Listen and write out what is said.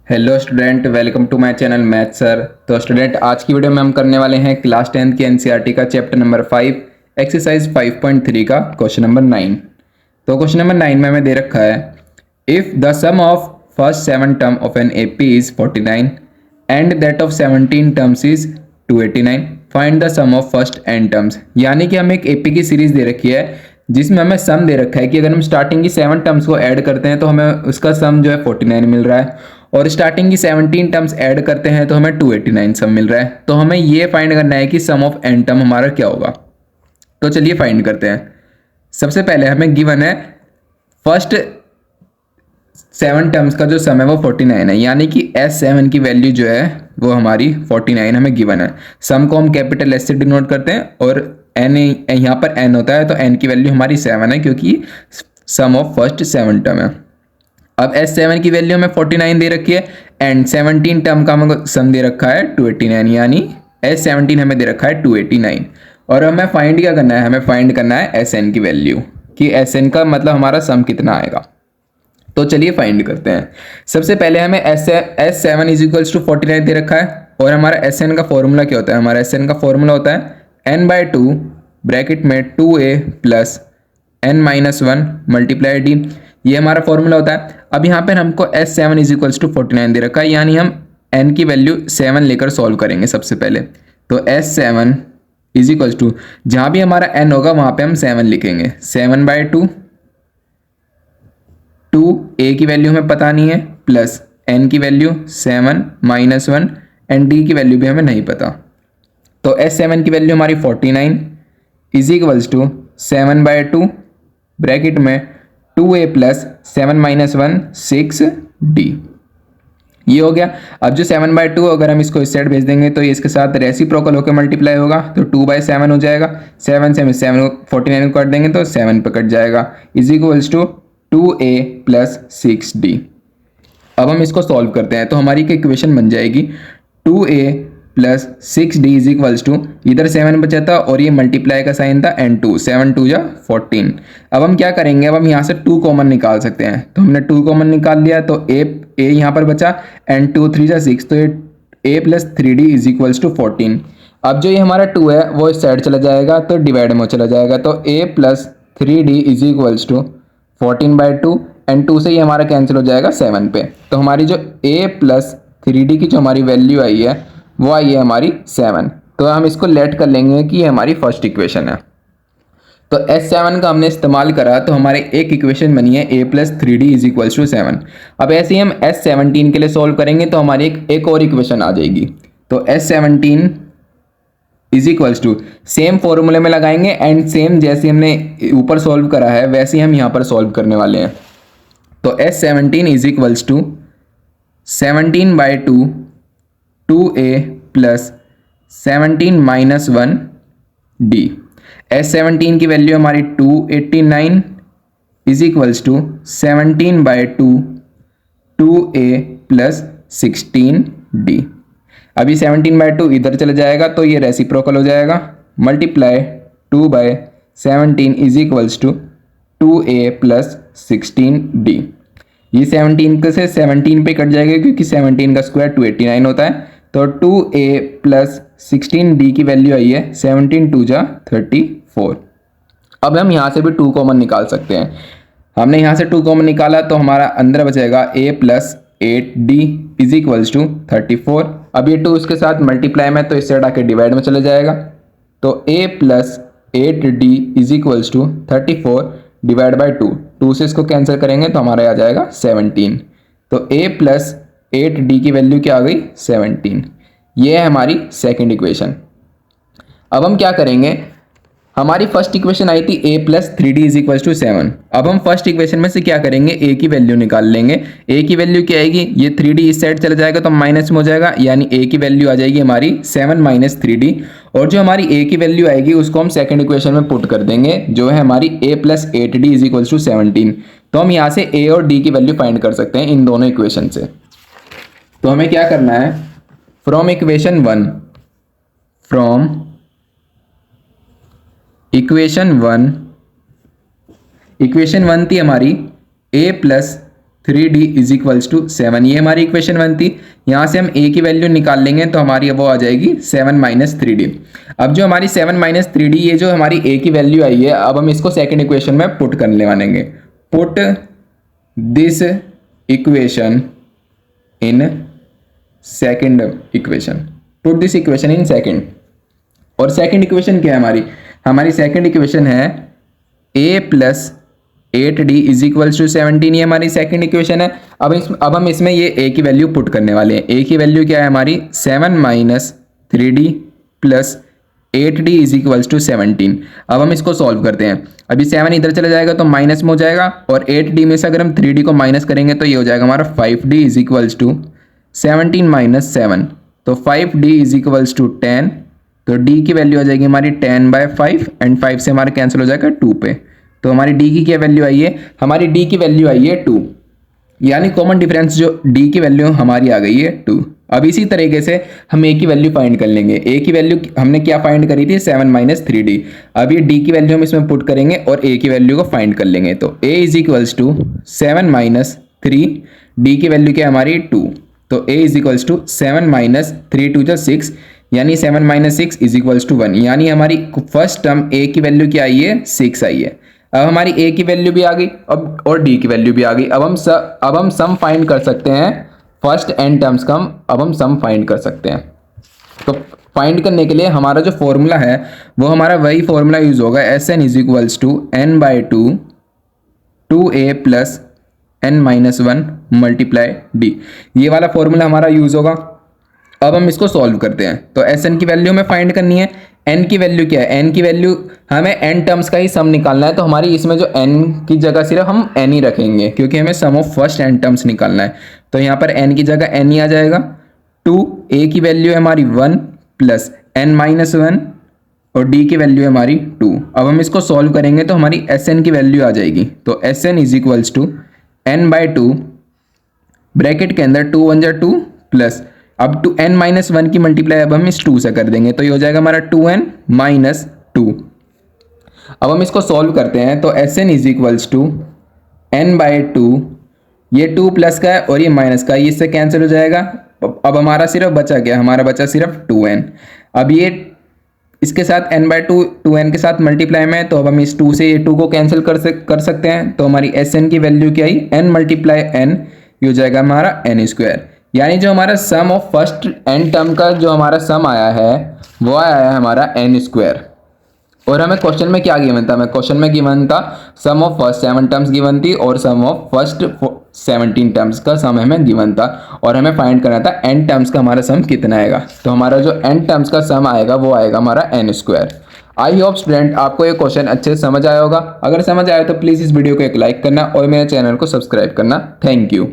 Hello student, welcome to my channel math sir. तो student, आज की वीडियो में हम करने वाले हैं क्लास 10th की एनसीईआरटी का चैप्टर नंबर 5 एक्सरसाइज 5.3 का क्वेश्चन नंबर 9। तो क्वेश्चन नंबर 9 में हमें दे रखा है, if the sum of first 7 term of an AP is 49 and that of 17 terms is 289, find the sum of first n terms. यानी कि हमें एक एपी की सीरीज दे रखी है जिसमें हमें सम दे रखा है कि अगर हम स्टार्टिंग की 7 टर्म्स को ऐड करते हैं तो हमें उसका सम जो है 49 मिल रहा है, और स्टार्टिंग की 17 टर्म्स ऐड करते हैं तो हमें 289 सम मिल रहा है। तो हमें ये फाइंड करना है कि सम ऑफ n टर्म हमारा क्या होगा। तो चलिए फाइंड करते हैं। सबसे पहले हमें गिवन है फर्स्ट 7 टर्म्स का जो सम है वो 49 है, यानी कि S7 की वैल्यू जो है वो हमारी 49 हमें गिवन है। सम को हम कैपिटल S से डिनोट करते हैं और n यहाँ पर n होता है, तो n की वैल्यू हमारी 7 है क्योंकि सम ऑफ फर्स्ट 7 टर्म है। अब S7 की वैल्यू हमें 49 दे रखी है एंड 17 टर्म का हमें सम दे रखा है 289, यानी S17 हमें दे रखा है 289। और हमें फाइंड क्या करना है, हमें फाइंड करना है Sn की वैल्यू कि Sn का मतलब हमारा सम कितना आएगा। तो चलिए फाइंड करते हैं। सबसे पहले हमें S7 इज इक्वल्स टू 49 दे रखा है और हमारा Sn का फॉर्मूला क्या होता है, हमारा Sn का फॉर्मूला होता है n/2 ब्रैकेट में 2a plus n-1 multiply d। ये हमारा फॉर्मूला होता है। अब यहाँ पर हमको S7 इज इक्वल्स टू 49 दे रखा है, यानी हम n की वैल्यू 7 लेकर सॉल्व करेंगे सबसे पहले। तो S7 इज इक्वल्स टू, जहाँ भी हमारा n होगा वहाँ पे हम 7 लिखेंगे। 7/2, 2a की वैल्यू हमें पता नहीं है, प्लस n की वैल्यू 7-1 एंड d की वैल्यू भी हमें नहीं पता। तो S7 की वैल्यू हमारी 49 इज इक्वल्स टू 7/2 ब्रैकेट में 2a प्लस 7-1 6d। ये हो गया। अब जो 7/2 अगर हम इसको इस साइड भेज देंगे तो ये इसके साथ रेसिप्रोकल होकर मल्टीप्लाई होगा, तो 2/7 हो जाएगा। 7 से हम 7 49 को काट देंगे तो 7 पे कट जाएगा, is equals to 2a plus 6d। अब हम इसको सॉल्व करते हैं तो हमारी एक इक्वेशन बन जाएगी 2a plus 6d is equals to, इधर 7 बचा था और ये मल्टीप्लाई का साइन था n2, 7 या 14। अब हम क्या करेंगे, अब हम यहाँ से 2 कॉमन निकाल सकते हैं, तो हमने 2 कॉमन निकाल लिया तो a यहाँ पर बचा n2 3 जा 6, तो ये a plus 3d is equals to 14। अब जो ये हमारा 2 है वो इस साइड चला जाएगा तो डिवाइड में चला जाएगा, तो a plus 3d is equals to 14/2 and 2 से ये हमारा कैंसिल हो जाएगा 7 पे। तो हमारी जो a प्लस 3d की जो हमारी वैल्यू आई है वो आई है हमारी 7। तो हम इसको लेट कर लेंगे कि ये हमारी फर्स्ट इक्वेशन है। तो S7 का हमने इस्तेमाल करा तो हमारे एक इक्वेशन बनी है a plus 3d is equals to 7। अब ऐसे ही हम S17 के लिए सॉल्व करेंगे तो हमारी एक और इक्वेशन आ जाएगी। तो S17 is equals to, same फॉर्मूले में लगाएंगे एंड सेम जैसे हमने ऊपर सॉल्व करा है वैसे ही हम यहाँ पर सॉल्व करने वाले हैं। तो S17 is equals to 17/2 2a plus 17-1 d। S17 की वैल्यू हमारी 289 is equals to 17/2 2a plus 16d। अभी 17/2 इधर चला जाएगा तो ये रेसिप्रोकल हो जाएगा, multiply 2/17 is equals to 2a plus 16d। ये 17 से 17 पे कट जाएगा क्योंकि 17 का स्क्वायर 289 होता है। तो 2a प्लस 16d की वैल्यू आई है 17 2 जा 34। अब हम यहाँ से भी 2 कॉमन निकाल सकते हैं। हमने यहाँ से 2 कॉमन निकाला तो हमारा अंदर बचेगा a plus 8d is equals to 34। अब ये 2 इसके साथ मल्टीप्लाई में तो इससे हटा के डिवाइड में चला जाएगा, तो a plus 8d is equals to 34 divide by 2 से इसको कैंसिल करेंगे तो हमारा आ जाएगा 17। तो a प्लस 8d की वैल्यू क्या आ गई 17। ये है हमारी सेकेंड इक्वेशन। अब हम क्या करेंगे, हमारी फर्स्ट इक्वेशन आई थी a plus 3d is equal to 7। अब हम फर्स्ट इक्वेशन में से क्या करेंगे, a की वैल्यू निकाल लेंगे। a की वैल्यू क्या आएगी, ये 3d इस साइड चला जाएगा तो माइनस में हो जाएगा, यानी a की वैल्यू आ जाएगी हमारी 7 माइनस 3d। और जो हमारी a की वैल्यू आएगी उसको हम सेकंड इक्वेशन में पुट कर देंगे, जो है हमारी a plus 8d is equal to 17। तो हम यहाँ से a और d की वैल्यू फाइंड कर सकते हैं इन दोनों इक्वेशन से। तो हमें क्या करना है, फ्रॉम इक्वेशन 1 थी हमारी a plus 3d is equals to 7, ये हमारी इक्वेशन बनती। यहाँ से हम a की वैल्यू निकाल लेंगे तो हमारी वो आ जाएगी 7 माइनस 3d। अब जो हमारी 7 माइनस 3d ये जो हमारी a की वैल्यू आई है, अब हम इसको सेकंड इक्वेशन में पुट करने वालेंगे। Put this equation in second equation, put this equation in second. और सेकंड इक्वेशन क्या है हमारी? हमारी सेकंड इक्वेशन है a plus 8d is equals to 17, ये हमारी सेकंड इक्वेशन है। अब हम इसमें ये a की वैल्यू पुट करने वाले हैं। a की वैल्यू क्या है हमारी? 7 minus 3d plus 8d is equals to 17। अब हम इसको सॉल्व करते हैं। अभी 7 इधर चला जाएगा तो माइनस में हो जाएगा, और 8d में से अगर हम 3d को माइनस करेंगे तो ये हो जाएगा हमारा 5d is equals to 17 minus 7, तो 5d इज इक्वल्स टू 10। तो d की वैल्यू आ जाएगी हमारी 10/5, एंड 5 से हमारा कैंसिल हो जाएगा 2 पे। तो हमारी d की क्या वैल्यू आई है? हमारी d की वैल्यू आई है 2, यानी कॉमन डिफरेंस जो d की वैल्यू हमारी आ गई है 2। अब इसी तरीके से हम a की वैल्यू फाइंड कर लेंगे। a की वैल्यू हमने क्या फाइंड करी थी? 7 माइनस 3d। अब ये d की वैल्यू हम इसमें पुट करेंगे और a की वैल्यू को फाइंड कर लेंगे। तो a is equals to 7 minus 3, d की वैल्यू क्या है हमारी? 2। तो a is equals to 7 minus 3 2 जा 6, यानी 7 माइनस 6 इज इक्वल्स टू 1, यानी हमारी फर्स्ट टर्म a की वैल्यू क्या आई है? 6 आई है। अब हमारी a की वैल्यू भी आ गई अब, और d की वैल्यू भी आ गई। अब हम सम फाइंड कर सकते हैं फर्स्ट n टर्म्स का। अब हम सम फाइंड कर सकते हैं। तो फाइंड करने के लिए हमारा जो फॉर्मूला है वो हमारा वही फॉर्मूला यूज होगा, Sn is equals to n/2 2a plus n-1 multiply d, ये वाला फॉर्मूला हमारा यूज होगा। अब हम इसको सॉल्व करते हैं। तो Sn की वैल्यू हमें फाइंड करनी है। n की वैल्यू क्या है? n की वैल्यू हमें n टर्म्स का ही सम निकालना है, तो हमारी इसमें जो n की जगह सिर्फ हम n ही रखेंगे, क्योंकि हमें सम ऑफ फर्स्ट n टर्म्स निकालना है। तो यहाँ पर n की जगह n ही आ जाएगा। 2, a की वैल्यू है हमारी 1 प्लस n-1, और d की वैल्यू है हमारी 2। अब हम इसको सॉल्व करेंगे तो हमारी Sn की वैल्यू आ जाएगी। तो Sn is equals to n/2 bracket के अंदर 2 1 जा 2 प्लस, अब टू n-1 की मल्टीप्लाई अब हम इस 2 से कर देंगे, तो ये हो जाएगा हमारा 2n-2। अब हम इसको सॉल्व करते हैं। तो Sn is equals to n/2, ये 2 प्लस का है और ये माइनस का है, ये इससे कैंसिल हो जाएगा। अब हमारा सिर्फ बचा क्या? हमारा बचा सिर्फ 2n। अब ये इसके साथ n/2 2n के साथ मल्टीप्लाई में है, तो अब हम इस 2 से ये 2 को कैंसिल कर सकते हैं। तो हमारी Sn की वैल्यू क्या आई? n मल्टीप्लाई n, ये हो जाएगा हमारा n²। यानी जो हमारा सम ऑफ फर्स्ट n टर्म का जो हमारा सम आया है वो आया है हमारा n²। और हमें क्वेश्चन में क्या गिवन था? हमें क्वेश्चन में गिवन था सम ऑफ फर्स्ट 7 टर्म्स गिवन थी, और सम ऑफ फर्स्ट 17 टर्म्स का सम हमें गिवन था, और हमें फाइंड करना था n टर्म्स का हमारा सम कितना आएगा। तो हमारा जो n टर्म्स का सम आएगा वो आएगा हमारा n²। आई होप स्टूडेंट आपको ये क्वेश्चन अच्छे से समझ आया होगा। अगर समझ आया तो प्लीज़ इस वीडियो को एक लाइक करना और मेरे चैनल को सब्सक्राइब करना। Thank you.